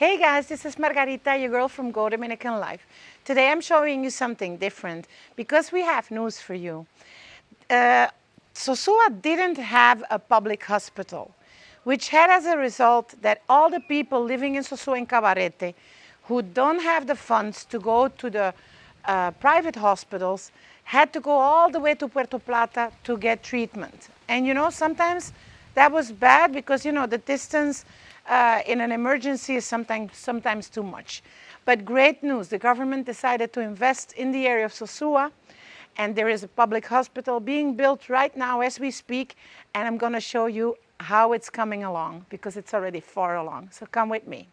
Hey guys, this is Margarita, your girl from Go Dominican Life. Today I'm showing you something different because we have news for you. Sosúa didn't have a public hospital, which had as a result that all the people living in Sosúa and Cabarete who don't have the funds to go to the private hospitals had to go all the way to Puerto Plata to get treatment. And sometimes that was bad because the distance in an emergency is sometimes too much. But great news, the government decided to invest in the area of Sosúa, and there is a public hospital being built right now as we speak, and I'm going to show you how it's coming along because it's already far along. So come with me.